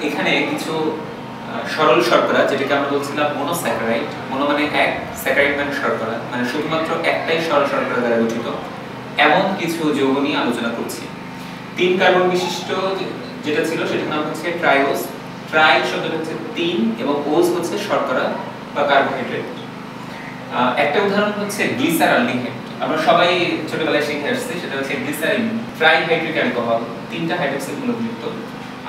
এখানে কিছু সরল শর্করা যেটাকে আমরা বলছিলাম মনোস্যাকারাইড, মনো মানে এক, স্যাকারাইড মানে শর্করা, মানে শুধুমাত্র একটাই সরল শর্করা দ্বারা গঠিত এমন কিছু যৌগ নিয়ে আলোচনা করছি। 3 কার্বন বিশিষ্ট যেটা ছিল সেটার নাম হচ্ছে ট্রাইওজ। ট্রাই শব্দটা হচ্ছে 3 এবং ওজ হচ্ছে শর্করা বা কার্বোহাইড্রেট। একটা উদাহরণ হচ্ছে গ্লিসারলডিহাইড, আমরা সবাই ছোটবেলায় শিখে আসছি, সেটা হচ্ছে গ্লিসারিন ট্রাইহাইড্রিক অ্যালকোহল, 3টা হাইড্রোক্সিল মূলকযুক্ত।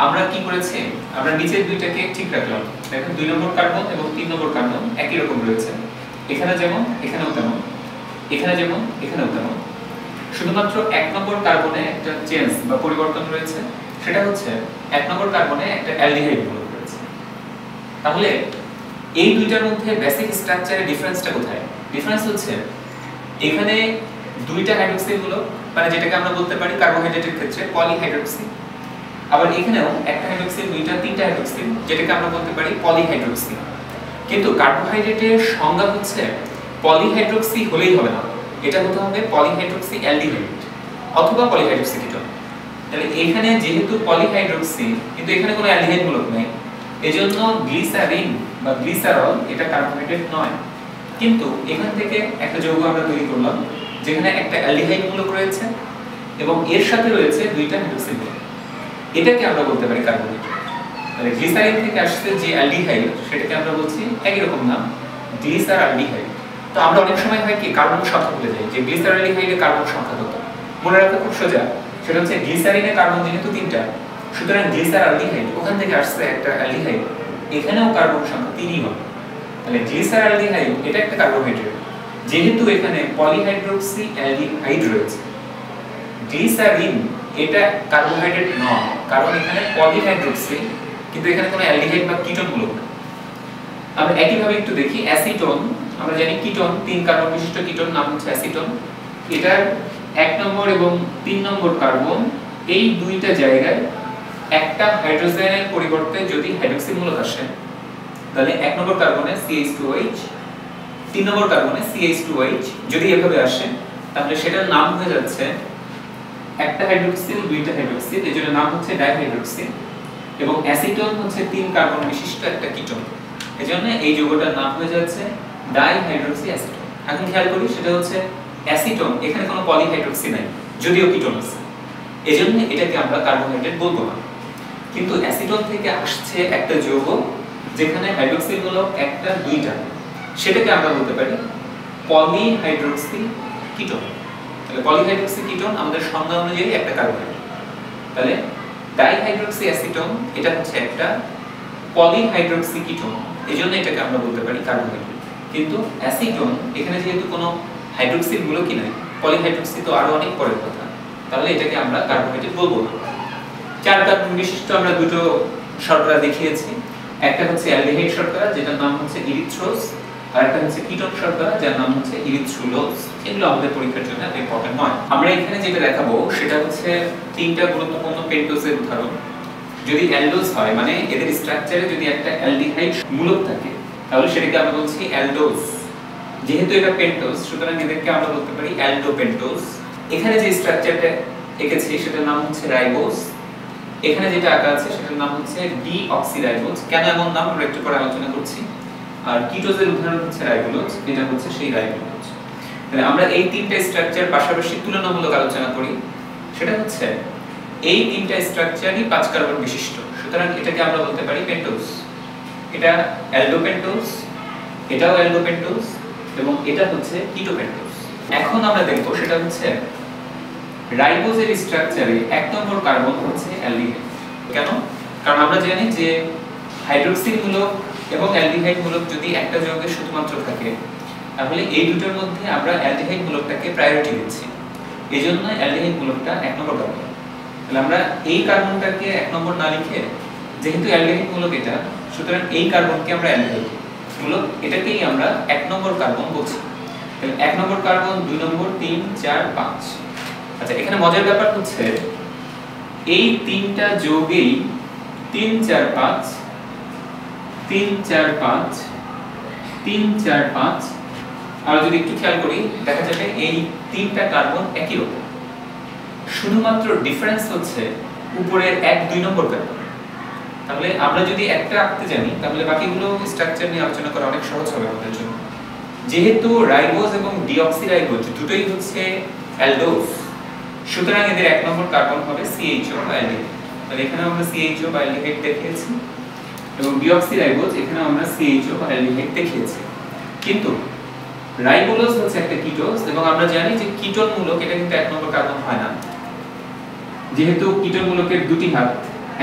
আমরা কি করেছি, আমরা নিচের দুইটাকে ঠিক রাখলাম। দেখেন 2 নম্বর কার্বন এবং 3 নম্বর কার্বন একই রকম রয়েছে, এখানে যেমন এখানেও তেমন, এখানে যেমন এখানেও তেমন। শুধুমাত্র 1 নম্বর কার্বনে একটা চেঞ্জ বা পরিবর্তন রয়েছে, সেটা হচ্ছে 1 নম্বর কার্বনে একটা অ্যালডিহাইড মূলক রয়েছে। তাহলে এই দুইটার মধ্যে বেসিক স্ট্রাকচারে ডিফারেন্সটা কোথায়? ডিফারেন্স হচ্ছে এখানে দুইটা হাইড্রোক্সিল মূলক, মানে যেটাকে আমরা বলতে পারি কার্বোহাইড্রেটের ক্ষেত্রে পলিহাইড্রোক্সি। আবার এখানেও একটা হাইড্রোক্সিল, দুইটা, তিনটা হাইড্রোক্সিল, যেটাকে আমরা বলতে পারি পলিহাইড্রোক্সি। কিন্তু কার্বোহাইড্রেটের সংজ্ঞা হচ্ছে পলিহাইড্রোক্সি হলেই হবে না, এটা হতে হবে পলিহাইড্রোক্সি অ্যালডিহাইড অথবা পলিহাইড্রোক্সি কিটোন। তাহলে এখানে যেহেতু পলিহাইড্রোক্সি কিন্তু এখানে কোনো অ্যালডিহাইড মূলক নেই, এজন্য গ্লিসারিন বা গ্লিসারল এটা কার্বোহাইড্রেট নয়। কিন্তু এখান থেকে একটা যৌগ আমরা তৈরি করলাম যেখানে একটা অ্যালডিহাইড মূলক রয়েছে এবং এর সাথে রয়েছে দুইটা হাইড্রোক্সিল মূলক, এটাকে আমরা বলতে পারি কার্বোহাইড্রেট। তাহলে গ্লিসারিন থেকে আসছে যে অ্যালডিহাইড সেটাকে আমরা বলছি একই রকম নাম গ্লিসারলডিহাইড। তো আমরা অনেক সময় হয় কি কার্বন সংখ্যা ভুলে যাই, যে গ্লিসারলডিহাইডে কার্বন সংখ্যা কত। মনে রাখা খুব সোজা, সেটা হচ্ছে গ্লিসারিনে কার্বন যেহেতু 3টা, সুতরাং গ্লিসারলডিহাইড ওখান থেকে আসছে একটা অ্যালডিহাইড, এখানেও কার্বন সংখ্যা 3ই হবে। তাহলে গ্লিসারলডিহাইড এটা একটা কার্বোহাইড্রেট, যেহেতু এখানে পলিহাইড্রোক্সি অ্যালডিহাইড রয়েছে। গ্লিসারিন এটা কার্বোহাইড্রেট নয়, কারণ এখানে পলিহাইড্রোক্সি, কিন্তু এখানে কোনো অ্যালডিহাইড বা কিটোন মূলক না। আমরা একইভাবে একটু দেখি অ্যাসিটোন। আমরা জানি কিটোন 3 কার্বন বিশিষ্ট কিটোন নাম হচ্ছে অ্যাসিটোন। এটার 1 নম্বর এবং 3 নম্বর কার্বন এই দুইটা জায়গায় একটা হাইড্রোজেনের পরিবর্তে যদি হাইড্রোক্সিল মূলক আসে, তাহলে 1 নম্বর কার্বনে CH2OH, 3 নম্বর কার্বনে CH2OH যদি এভাবে আসে, তাহলে সেটার নাম হয়ে যাচ্ছে একটা হাইড্রোক্সিল, দুইটা হাইড্রোক্সিল, এজন্য নাম হচ্ছে ডাইহাইড্রোক্সিল। এবং অ্যাসিটোন হচ্ছে 3 কার্বন বিশিষ্ট একটা কিটোন, এজন্য এই যৌগটার নাম হয়ে যাচ্ছে ডাইহাইড্রোক্সি অ্যাসিটোন। এখন খেয়াল করি, সেটা হচ্ছে অ্যাসিটোন, এখানে কোনো পলিহাইড্রোক্সি নাই, যদিও কিটোন আছে, এজন্য এটাকে আমরা কার্বোহাইড্রেট বলবো না। কিন্তু অ্যাসিটোন থেকে আসছে একটা যৌগ যেখানে হাইড্রোক্সিল মূলক একটা, দুইটা, সেটাকে আমরা বলতে পারি পলিহাইড্রোক্সি কিটোন। তাহলে পলিহাইড্রোক্সি কিটোন আমাদের সংজ্ঞা অনুযায়ী একটা কার্বোহাইড্রেট। তাহলে ডাইহাইড্রোক্সি অ্যাসিটোন এটা হচ্ছে একটা পলিহাইড্রোক্সি কিটোন, এজন্য এটাকে আমরা বলতে পারি কার্বোহাইড্রেট। কিন্তু অ্যাসিটোন এখানে যেহেতু কোনো হাইড্রোক্সিল মূলকই নাই, পলিহাইড্রোক্সি তো আরো অনেক পরের কথা, তাহলে এটাকে আমরা কার্বোহাইড্রেট বলবো না। 4 কার্বন বিশিষ্ট আমরা দুটো শর্করা দেখিয়েছি, একটা হচ্ছে অ্যালডিহাইড শর্করা যেটার নাম হচ্ছে ইরিথ্রোজ, আর একটা হচ্ছে কিটোন শর্করা যার নাম হচ্ছে ইরিথ্রুলোজ। এগুলো আমাদের পরীক্ষার জন্য ইম্পর্টেন্ট নয়। আমরা এখানে যেটা দেখাবো সেটা হচ্ছে 3টা গুরুত্বপূর্ণ পেন্টোজের উদাহরণ। যদি অ্যালডোজ হয়, মানে এদের স্ট্রাকচারে যদি একটা অ্যালডিহাইড মূলক থাকে, তাহলে সেটাকে আমরা বলছি অ্যালডোজ। যেহেতু এটা পেন্টোজ, সুতরাং এদেরকে আমরা বলতে পারি অ্যালডোপেন্টোজ। এখানে যে স্ট্রাকচারটা এঁকেছি সেটার নাম হচ্ছে রাইবোজ, এখানে যেটা আঁকা আছে সেটার নাম হচ্ছে ডিঅক্সিরাইবোজ। কেন এমন নাম আমরা একটু পরে আলোচনা করছি। আর কিটোজের উদাহরণ হচ্ছে রাইবোলোজ, এটা হচ্ছে সেই রাইবোলোজ। তাহলে আমরা এই 3টা স্ট্রাকচার পাশাপাশি তুলনামূলক আলোচনা করি, সেটা হচ্ছে এই 3টা স্ট্রাকচারই 5 কার্বন বিশিষ্ট, সুতরাং এটাকে আমরা বলতে পারি পেন্টোজ। এটা অ্যালডোপেন্টোজ, এটাও অ্যালডোপেন্টোজ, এবং এটা হচ্ছে কিটোপেন্টোজ। এখন আমরা দেখব সেটা হচ্ছে রাইবোজের স্ট্রাকচারে 1 নম্বর কার্বন হচ্ছে অ্যালডিহাইড। কেন? কারণ আমরা জানি যে হাইড্রোক্সিল মূলক এবং অ্যালডিহাইড মূলক যদি একটা যৌগে শুধুমাত্র থাকে, তাহলে এই দুটোর মধ্যে আমরা অ্যালডিহাইড মূলকটাকে প্রায়োরিটি দিচ্ছি, এজন্য অ্যালডিহাইড মূলকটা 1 নম্বর কার্বন। তাহলে আমরা এই কার্বনটাকে 1 নম্বর না লিখে, যেহেতু অ্যালডিহাইড মূলক এটা, সুতরাং এই কার্বনকে আমরা অ্যালডিহাইড মূলক এটাকেই আমরা 1 নম্বর কার্বন বলছি। তাহলে 1 নম্বর কার্বন, 2 নম্বর, 3, 4, 5। আচ্ছা, এখানে মজার ব্যাপার হচ্ছে এই 3টা যৌগেই 3, 4, 5, 3, 4, 5, 3, 4, 5। আর যদি একটু খেয়াল করি দেখা যাবে এই 3টা কার্বন একই রকম, শুধুমাত্র ডিফারেন্স হচ্ছে উপরের 1, 2 নম্বর কার্বন। তাহলে আমরা যদি একটা আঁকতে জানি তাহলে বাকিগুলো স্ট্রাকচার নিয়ে আলোচনা করা অনেক সহজ হবে আমাদের জন্য। যেহেতু রাইবোজ এবং ডিঅক্সিরাইবোজ দুটোই হচ্ছে অ্যালডোজ, সুতরাং এদের এক নম্বর কার্বন হবে CHO বা অ্যালডিহাইড। তাহলে এখানে আমরা CHO বা অ্যালডিহাইড দেখিয়েছি এবং ডিঅক্সিরাইবোজ এখানে আমরা CHO বা অ্যালডিহাইড দেখিয়েছি। কিন্তু রাইবোলোজ হচ্ছে একটা কিটোজ এবং আমরা জানি যে কিটোন মূলক এটা কিন্তু এক নম্বর কার্বন হয় না। যেহেতু কিটোন মূলকের দুটি হাত,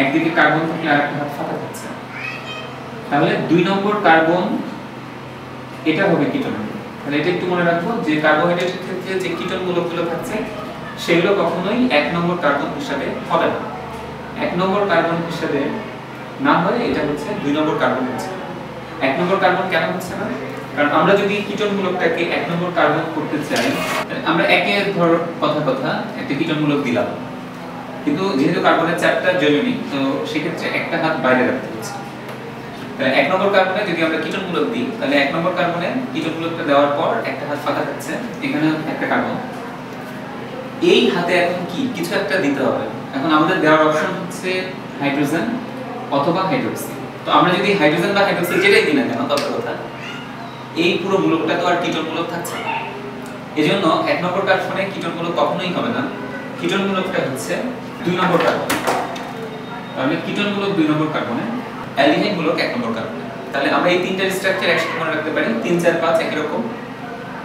একদিকে কার্বন থাকলে আরেকটা হাত ফাঁকা থাকছে, তাহলে 2 নম্বর কার্বন এটা হবে কিটোন। তাহলে এটা একটু মনে রাখবো যে কার্বোহাইড্রেটের ক্ষেত্রে যে কিটোন মূলকগুলো থাকছে সেগুলো কখনোই এক নম্বর কার্বন হিসাবে হবে না। এক নম্বর কার্বন হিসাবে না হয় এটা হচ্ছে 2 নম্বর কার্বন হচ্ছে। এক নম্বর কার্বন কেন হচ্ছে না? কারণ আমরা যদি কিটোন মূলকটাকে এক নম্বর কার্বন করতে চাই, আমরা একে ধর কথা একটা কিটোন মূলক দিলাম, কিন্তু যেহেতু কার্বনের 4টা যোজনী, তো সেক্ষেত্রে একটা হাত বাইরে রাখতে হচ্ছে। তাহলে এক নম্বর কার্বনে যদি আমরা কিটোন মূলক দিই, তাহলে এক নম্বর কার্বনে কিটোন মূলকটা দেওয়ার পর একটা হাত ফাঁকা থাকছে, এখানে একটা কার্বন, এই হাতে এখন কি কিছু একটা দিতে হবে। এখন আমাদের দেওয়ার অপশন হচ্ছে হাইড্রোজেন অথবা হাইড্রোক্সি। তো আমরা যদি হাইড্রোজেন বা হাইড্রোক্সি যেটাই দিই না কেন, কথা এই পুরো মূলকটা তো আর কিটোন মূলক থাকছে না। এজন্য এক নম্বর কার্বনে কিটোন মূলক কখনোই হবে না। কিটোন মূলকটা হচ্ছে 2 নম্বর কার্বন। তাহলে কিটোন মূলক 2 নম্বর কার্বনে, অ্যালডিহাইড মূলক 1 নম্বর কার্বনে। তাহলে আমরা এই তিনটা স্ট্রাকচার একসাথে মনে রাখতে পারি, 3 4 5 একই রকম।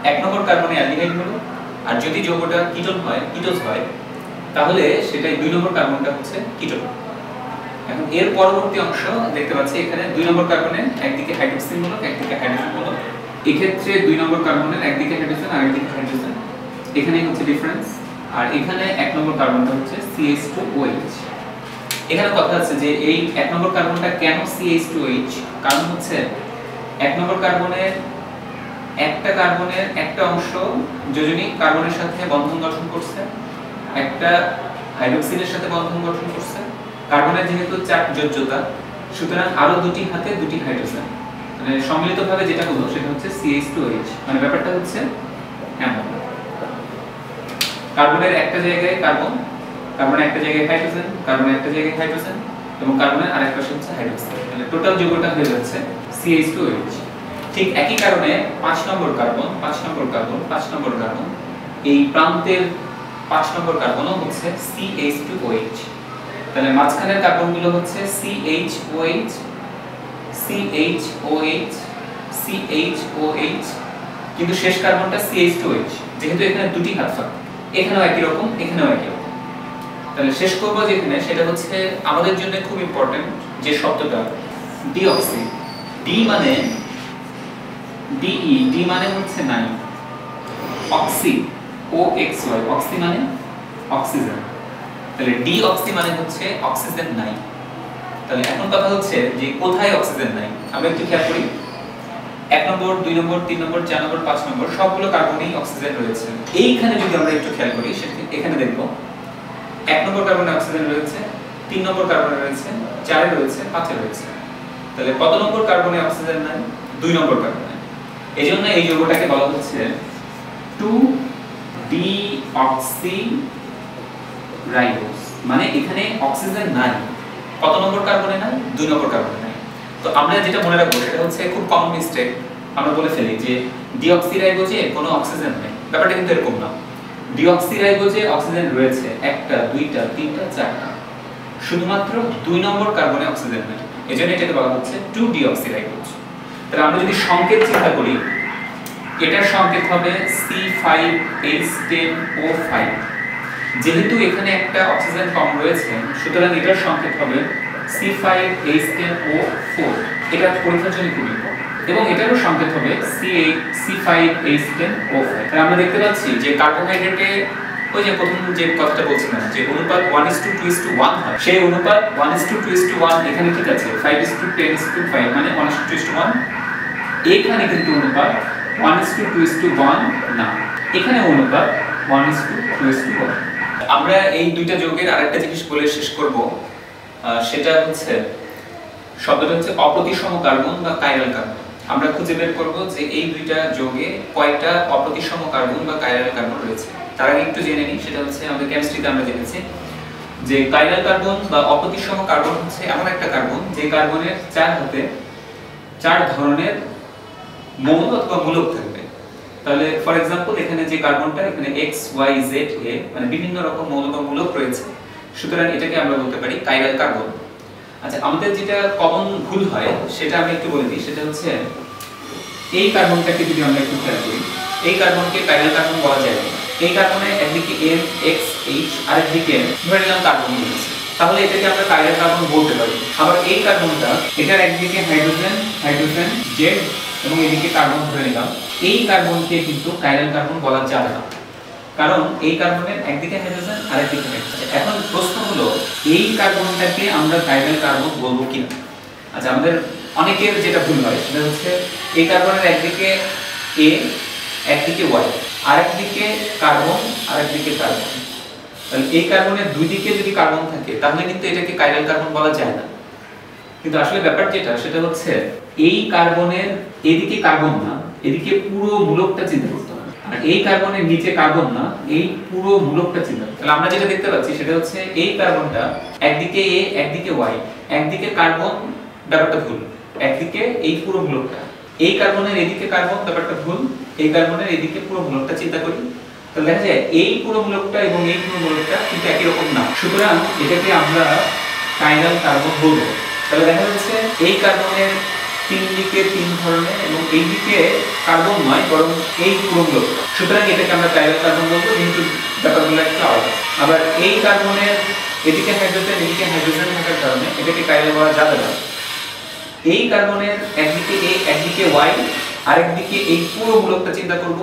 1 নম্বর কার্বনে অ্যালডিহাইড মূলক, আর যদি যৌগটা কিটোন হয়, কিটোজ হয়, তাহলে সেটাই 2 নম্বর কার্বনটা হচ্ছে কিটোন। এখন এর পরবর্তী অংশ দেখতে পাচ্ছি এখানে 2 নম্বর কার্বনে একদিকে হাইড্রোক্সিন মূলক একদিকে হাইড্রোজেন মূলক। এই ক্ষেত্রে 2 নম্বর কার্বনের একদিকে হাইড্রোজেন আর একদিকে হাইড্রোজেন, এখানেই হচ্ছে ডিফারেন্স। আর এখানে 1 নম্বর কার্বনটা হচ্ছে CH2OH। এখানে কথা আছে যে এই 1 নম্বর কার্বনটা কেন CH2OH, কারণ হচ্ছে 1 নম্বর কার্বনের একটা অংশ যোজনী কার্বনের সাথে বন্ধন গঠন করছে, একটা হাইড্রোক্সিনের সাথে বন্ধন গঠন করছে। কার্বনের যেহেতু 4 যোজ্যতা, সুতরাং আরো দুটি হাতে দুটি হাইড্রোজেন, মানে সম্মিলিতভাবে যেটা হলো সেটা হচ্ছে CH2OH। মানে ব্যাপারটা হচ্ছে এমন, কার্বনের একটা জায়গায় কার্বন, কার্বনের একটা জায়গায় হাইড্রোজেন, কার্বনের একটা জায়গায় হাইড্রোজেন এবং কার্বনের আরেকটা হচ্ছে হাইড্রোক্সিন। মানে টোটাল যৌগটা হয়ে যাচ্ছে CH2OH। ঠিক একই কারণে 5 নম্বর কার্বন, 5 নম্বর কার্বন, 5 নম্বর কার্বন, এই প্রান্তের 5 নম্বর কার্বনও হচ্ছে CH2OH। তাহলে মাঝখানের কার্বনগুলো হচ্ছে CHOH, CHOH, CHOH, কিন্তু শেষ কার্বনটা CH2OH। যেহেতু এখানে দুটি হাত ফাঁকা, এখানেও একই রকম, এখানেও একই রকম। তাহলে শেষ করব যেখানে, সেটা হচ্ছে আমাদের জন্য খুব ইম্পর্টেন্ট যে শব্দটা ডিঅক্সি। ডি মানে ডি মানে হচ্ছে নাই, অক্সি, OXY, অক্সি মানে অক্সিজেন। তাহলে ডিঅক্সি মানে হচ্ছে অক্সিজেন নাই। তাহলে এখন কথা হচ্ছে যে কোথায় অক্সিজেন নাই, আমরা একটু খেয়াল করি। 1 নম্বর, 2 নম্বর, 3 নম্বর, 4 নম্বর, 5 নম্বর সবগুলো কার্বনেই অক্সিজেন রয়েছে। এইখানে যদি আমরা একটু খেয়াল করি, এখানে দেখব 1 নম্বর কার্বনে অক্সিজেন রয়েছে, 3 নম্বর কার্বনে রয়েছে, 4 এ রয়েছে, 5 এ রয়েছে। তাহলে কত নম্বর কার্বনে অক্সিজেন নাই? 2 নম্বর কার্বনে। এজন্য এই যৌগটাকে বলা হচ্ছে 2-deoxyরাইবোজ। মানে এখানে অক্সিজেন নাই। কত নম্বর কার্বনে নাই? 2 নম্বর কার্বনে নাই। তো আমরা যেটা মনে রাখবো সেটা হচ্ছে খুব কমন মিস্টেক, আমরা বলে ফেলি যে ডিঅক্সিরাইবোজে কোনো অক্সিজেন নেই। ব্যাপারটা কিন্তু এরকম না। ডিঅক্সিরাইবোজে অক্সিজেন রয়েছে 1টা, 2টা, 3টা, 4টা, শুধুমাত্র 2 নম্বর কার্বনে অক্সিজেন নেই। এজন্য এটাকে বলা হচ্ছে 2-deoxyরাইবোজ। তাহলে আমরা যদি সংকেত চিন্তা করি, এটার সংকেত হবে C5H10O5। যেহেতু এখানে একটা অক্সিজেন কম রয়েছে, সুতরাং এটার সংকেত হবে C5H10O4। এটা পরীক্ষার জন্য খুব ইম্পর্টেন্ট। এবং এটারও সংকেত হবে C5H10O5। তাহলে আমরা দেখতে পাচ্ছি যে কার্বোহাইড্রেটে ওই যে প্রথম যে কথাটা বলছিলাম যে অনুপাত 1:2:1 হয়, সেই অনুপাত 1:2:1 এখানে ঠিক আছে, 5:10:5 মানে 1:2:1। এখানে কিন্তু অনুপাত 1:2:1 না, এখানে অনুপাত 1:2:1। আমরা এই দুইটা যৌগের আরেকটা জিনিস বলে শেষ করব, সেটা হচ্ছে শব্দটা হচ্ছে অপ্রতিসম কার্বন বা কাইরাল কার্বন। আমরা খুঁজে বের করব যে এই দুইটা যৌগে কয়টা অপ্রতিসম কার্বন বা কাইরাল কার্বন রয়েছে। তার আগে একটু জেনে নিই, সেটা হচ্ছে আমাদের কেমিস্ট্রিতে আমরা জেনেছি যে কাইরাল কার্বন বা অপ্রতিসম কার্বন হচ্ছে এমন একটা কার্বন যে কার্বনের 4 হাতে 4 ধরনের মৌল অথবা মূলক থাকবে। তাহলে ফর এক্সাম্পল এখানে যে কার্বনটা এখানে x y z এ মানে বিভিন্ন রকম মৌল বা মূলক রয়েছে, সুতরাং এটাকে আমরা বলতে পারি কাইরাল কার্বন। আচ্ছা, আমাদের যেটা কমন ভুল হয় সেটা আমি একটু বলে দিই, সেটা হচ্ছে এই কার্বনটাকে যদি আমরা একটু খেয়াল করি, এই কার্বনকে কাইরাল কার্বন বলা যায় না। এই কার্বনে একদিকে M X H আর একদিকে ধরে নিলাম কার্বন রয়েছে, তাহলে এটাকে আমরা কাইরাল কার্বন বলতে পারি। আবার এই কার্বনটা এটার একদিকে হাইড্রোজেন হাইড্রোজেন Z এবং এদিকে কার্বন ধরে নিলাম, এই কার্বনকে কিন্তু কাইরাল কার্বন বলা যাবে না, কারণ এই কার্বনের একদিকে হাইড্রোজেন আর একদিকে হাইড্রোজেন। এখন প্রশ্ন হলো এই কার্বনটাকে আমরা কাইরাল কার্বন বলবো কিনা। আচ্ছা, আমাদের অনেকের যেটা ভুল হয় সেটা হচ্ছে এই কার্বনের একদিকে A একদিকে Y আরেকদিকে কার্বন আরেকদিকে কার্বন। তাহলে এই কার্বনের দুই দিকে যদি কার্বন থাকে তাহলে কিন্তু এটাকে কাইরাল কার্বন বলা যায় না। কিন্তু আসলে ব্যাপার যেটা সেটা হচ্ছে এই কার্বনের এদিকে কার্বন না, এদিকে পুরো মূলকটা চিন্তা করতে হবে। আর এই কার্বনের নিচে কার্বন না, এই পুরো মূলকটা চিন্তা করতে হবে। তাহলে আমরা যেটা দেখতে পাচ্ছি সেটা হচ্ছে এই কার্বনটা একদিকে A একদিকে Y, একদিকে কার্বন, ব্যাপারটা ভুল। একদিকে এই পুরো মূলকটা, এই কার্বনের এদিকে কার্বন, ব্যাপারটা ভুল। এই কার্বনের এদিকে পুরো মূলকটা চিন্তা করি, তাহলে দেখা যায় এই পুরো মূলকটা এবং এই পুরো মূলকটা কিন্তু একই রকম না, সুতরাং এটাকে আমরা কাইরাল কার্বন বলবো। তাহলে দেখা যাচ্ছে এই কার্বনের তিন দিকে তিন ধরনের এবং এই দিকে কার্বন নয় বরং এই পুরো মূলকটা, সুতরাং এটাকে আমরা কাইরাল কার্বন বলবো, যেহেতু ব্যাপারগুলো একটু আলাদা। আবার এই কার্বনের এদিকে হাইড্রোজেন এদিকে হাইড্রোজেন থাকার কারণে এটাকে কাইরাল বলা যাবে না। এই কার্বনের একদিকে A একদিকে Y আরেকদিকে এই পুরো মূলকটা চিন্তা করব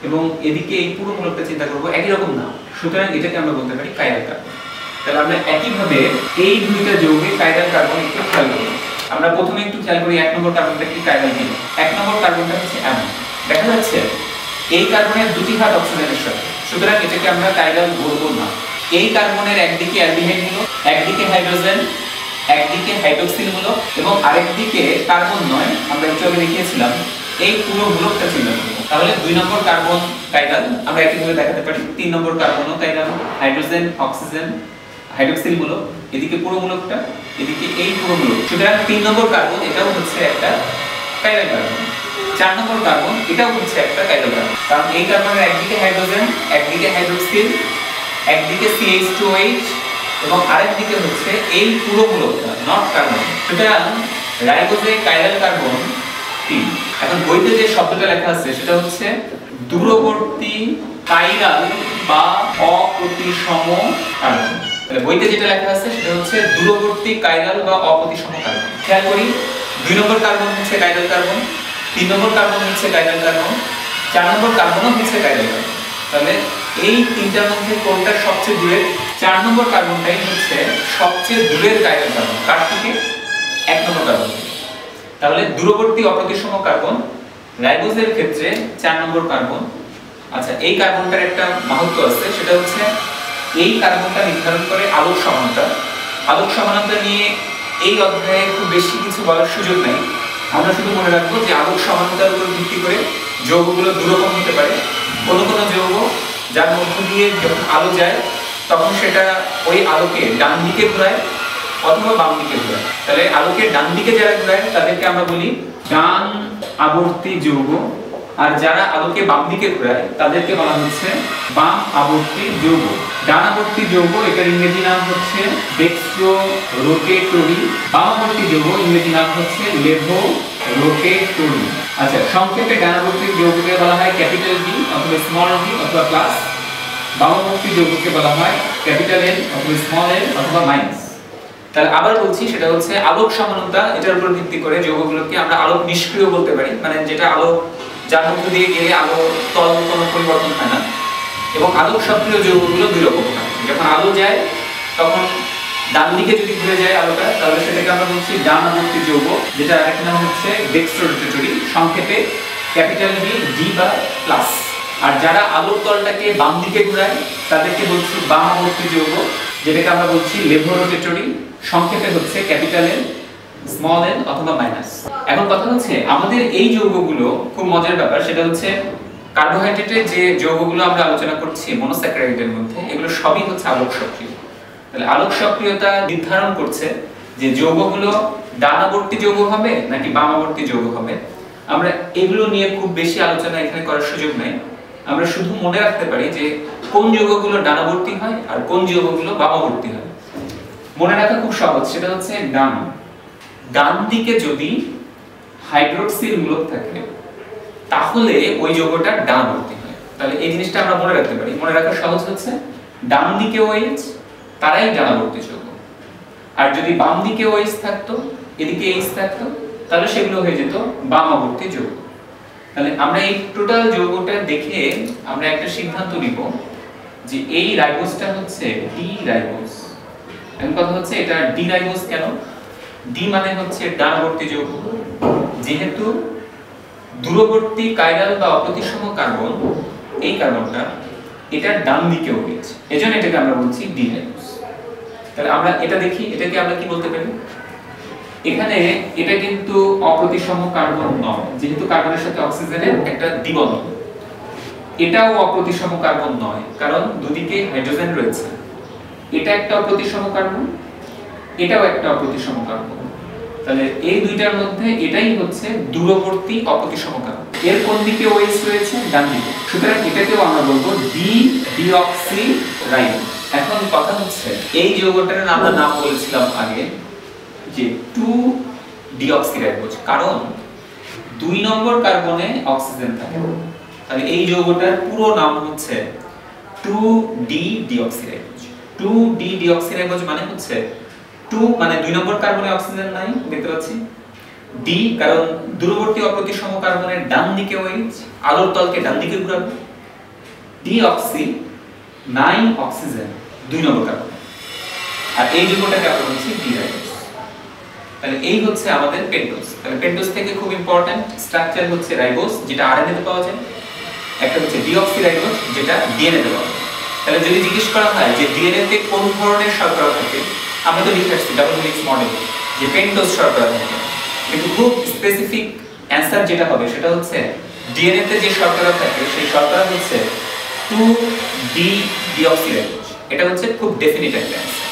এবং এদিকে এই পুরো মূলকটা চিন্তা করব, একই রকম না, সুতরাং এটাকে আমরা বলতে পারি কাইরাল কার্বন। তাহলে আমরা একইভাবে এই দুইটা যৌগে কাইরাল কার্বন একটু খেয়াল করব। আমরা প্রথমে একটু খেয়াল করি 1 নম্বর কার্বনটা কি কাইরাল কিনা। 1 নম্বর কার্বনটা হচ্ছে এমন, দেখা যাচ্ছে এই কার্বনের দুটি হাত অক্সিজেনের সাথে, সুতরাং এটাকে আমরা কাইরাল বলবো না। এই কার্বনের একদিকে অ্যালডিহাইড মূলক, একদিকে হাইড্রোজেন, একদিকে হাইড্রোক্সিল মূলক এবং আরেকদিকে কার্বন নয়, আমরা একটু আগে দেখিয়েছিলাম এই পুরো মূলকটা চিন্তা করব। তাহলে 2 নম্বর কার্বন কাইরাল আমরা একইভাবে দেখাতে পারি। 3 নম্বর কার্বনও কাইরাল, হাইড্রোজেন অক্সিজেন হাইড্রোক্সিল মূলক, এদিকে পুরো মূলকটা এদিকে এই পুরো মূলক, সুতরাং 3 নম্বর কার্বন এটাও হচ্ছে একটা কাইরাল কার্বন। 4 নম্বর কার্বন এটাও হচ্ছে একটা কাইরাল কার্বন, কারণ এই কার্বনের একদিকে হাইড্রোজেন একদিকে হাইড্রোক্সিল একদিকে CH2OH এবং আরেকদিকে হচ্ছে এই পুরো মূলকটা নট কার্বন, সুতরাং রাইবোজে কাইরাল কার্বন 3। এখন বইতে যে শব্দটা লেখা আছে সেটা হচ্ছে দূরবর্তী কাইরাল বা অপ্রতিসম কার্বন। তাহলে বইতে যেটা লেখা আছে সেটা হচ্ছে দূরবর্তী কাইরাল বা অপ্রতিসম কার্বন। খেয়াল করি 2 নম্বর কার্বন হচ্ছে কাইরাল কার্বন, 3 নম্বর কার্বন হচ্ছে কাইরাল কার্বন, 4 নম্বর কার্বনও হচ্ছে কাইরাল কার্বন। তাহলে এই তিনটার মধ্যে কোনটা সবচেয়ে দূরের? 4 নম্বর কার্বনটাই হচ্ছে সবচেয়ে দূরের কাইরাল কার্বন। কার থেকে? 1 নম্বর কার্বন থেকে। তাহলে দূরবর্তী অপ্রতিসম কার্বন রাইবোজের ক্ষেত্রে 4 নম্বর কার্বন। আচ্ছা, এই কার্বনটার একটা মাহাত্ম্য আছে, সেটা হচ্ছে এই কার্বনটা নির্ধারণ করে আলোক সমানতা। আলোক সমানতা নিয়ে এই অধ্যায়ে খুব বেশি কিছু বলার সুযোগ নাই, আমরা শুধু মনে রাখবো যে আলোক সমানতার উপর ভিত্তি করে যৌগগুলো দুরকম হতে পারে। কোনো কোনো যৌগ যার মধ্য দিয়ে যখন আলো যায় তখন সেটা ওই আলোকে ডান দিকে ঘোরায় অথবা বাম দিকে ঘোরায়। তাহলে আলোকে ডান দিকে যারা ঘোরায় তাদেরকে আমরা বলি ডান আবর্তী যৌগ, আর যারা আলোকে বাম দিকে ঘোরায় তাদেরকে বলা হচ্ছে বাম আবর্তী যৌগ। ডান আবর্তী যৌগ এটার ইংরেজি নাম হচ্ছে ডেক্সট্রোরোটেটরি, বাম আবর্তী যৌগ ইংরেজি নাম হচ্ছে লেভোরোটেটরি। আচ্ছা, সংক্ষেপে ডান আবর্তী যৌগকে বলা হয় ক্যাপিটাল ডি অথবা স্মল ডি অথবা প্লাস, বাম আবর্তী যৌগকে বলা হয় ক্যাপিটাল এন অথবা স্মল এন অথবা মাইনাস। তাহলে আবার বলছি, সেটা হচ্ছে আলোক সমানতা, এটার উপর ভিত্তি করে যৌগগুলোকে আমরা আলোক নিষ্ক্রিয় বলতে পারি, মানে যেটা আলো যার মধ্য দিয়ে গেলে আলো তল কোনো পরিবর্তন হয় না। এবং আলোক সক্রিয় যৌগগুলো দুই রকম হয়, যখন আলো যায় তখন ডান দিকে যদি ঘুরে যায় আলোটা তাহলে সেটাকে আমরা বলছি ডান আবর্তী যৌগ, যেটা আরেকটা নাম হচ্ছে ডেক্সট্রোরোটেটরি, সংক্ষেপে ক্যাপিটাল ডি ডি বা প্লাস। আর যারা আলোক তলটাকে বাম দিকে ঘোরায় তাদেরকে বলছি বাম আবর্তী যৌগ, যেটাকে আমরা বলছি লেভোরোটেটরি, সংক্ষেপে হচ্ছে ক্যাপিটাল এন স্মল এন অথবা মাইনাস। এখন কথা হচ্ছে আমাদের এই যৌগগুলো খুব মজার ব্যাপার, সেটা হচ্ছে কার্বোহাইড্রেটের যে যৌগগুলো আমরা আলোচনা করছি মনোস্যাকারাইডের মধ্যে, এগুলো সবই হচ্ছে আলোক সক্রিয়। তাহলে আলোক সক্রিয়তা নির্ধারণ করছে যে যৌগগুলো ডানাবর্তী যৌগ হবে নাকি বামাবর্তী যৌগ হবে। আমরা এগুলো নিয়ে খুব বেশি আলোচনা এখানে করার সুযোগ নাই, আমরা শুধু মনে রাখতে পারি যে কোন যৌগগুলো ডানাবর্তী হয় আর কোন যৌগগুলো বামাবর্তী হয়। মনে রাখা খুব সহজ, সেটা হচ্ছে ডান দিকে যদি হাইড্রোক্সিল মূলক থাকে তাহলে ওই যৌগটা ডানাবর্তী হয়। তাহলে এই জিনিসটা আমরা মনে রাখতে পারি, মনে রাখা সহজ হচ্ছে ডান দিকে OH তারাই ডানাবর্তী যৌগ, আর যদি বাম দিকে OH থাকতো এদিকে H থাকতো তাহলে সেগুলো হয়ে যেত বামাবর্তী যৌগ। তাহলে আমরা এই টোটাল যৌগটা দেখে আমরা একটা সিদ্ধান্ত নিব যে এই রাইবোজটা হচ্ছে ডি রাইবোজ। এখন কথা হচ্ছে এটা ডি রাইবোজ কেন? ডি মানে হচ্ছে ডানাবর্তী যৌগ, যেহেতু দূরবর্তী কাইরাল বা অপ্রতিসম কার্বন, এই কার্বনটা এটা ডান দিকে OH, এজন্য এটাকে আমরা বলছি ডি রাইবোজ। তাহলে আমরা এটা দেখি, এটাকে আমরা কি বলতে পারি? এখানে এটা কিন্তু অপ্রতিসম কার্বন নয়, যেহেতু কার্বনের সাথে অক্সিজেনের একটা দ্বিবন্ধন। এটাও অপ্রতিসম কার্বন নয়, কারণ দুদিকে হাইড্রোজেন রয়েছে। এটা একটা অপ্রতিসম কার্বন, এটাও একটা অপ্রতিসম কার্বন। তাহলে এই দুইটার মধ্যে এটাই হচ্ছে দূরবর্তী অপ্রতিসম কার্বন। এর কোন দিকে OH রয়েছে? ডান দিকে। সুতরাং এটাকেও আমরা বলবো ডিঅক্সিরাইবোজ। এখন কথা হচ্ছে এই যৌগটার আমরা নাম বলেছিলাম আগে যে 2-ডিঅক্সিরাইবোজ, কারণ 2 নম্বর কার্বনে অক্সিজেন থাকে। তাহলে এই যৌগটার পুরো নাম হচ্ছে 2-ডিঅক্সিরাইবোজ। 2-ডিঅক্সিরাইবোজ মানে হচ্ছে 2 মানে 2 নম্বর কার্বনে অক্সিজেন নাই, দেখতে পাচ্ছি। ডি কারণ দূরবর্তী অপ্রতিসম কার্বনের ডান দিকে OH, আলোর তলকে ডান দিকে ঘোরাবো। ডিঅক্সি নাই অক্সিজেন 2 নম্বর কার্বন, আর এই যৌগটাকে আমরা বলছি ডি রাইবোজ। তাহলে এই হচ্ছে আমাদের পেন্টোজ। তাহলে পেন্টোজ থেকে খুব ইম্পর্টেন্ট স্ট্রাকচার হচ্ছে রাইবোজ, যেটা আরএনএ তে পাওয়া যায়, একটা হচ্ছে ডিঅক্সিরাইবোজ যেটা ডিএনএ তে পাওয়া যায়। তাহলে যদি জিজ্ঞেস করা হয় যে ডিএনএ তে কোন ধরনের শর্করা থাকে, আমরা তো লিখে আসছি ডাবল হেলিক্স মডেল যে পেন্টোজ শর্করা থাকে, কিন্তু খুব স্পেসিফিক অ্যানসার যেটা হবে সেটা হচ্ছে ডিএনএ তে যে শর্করা থাকে সেই শর্করা হচ্ছে 2-ডিঅক্সিরাইবোজ। এটা হচ্ছে খুব ডেফিনিট একটা অ্যানসার।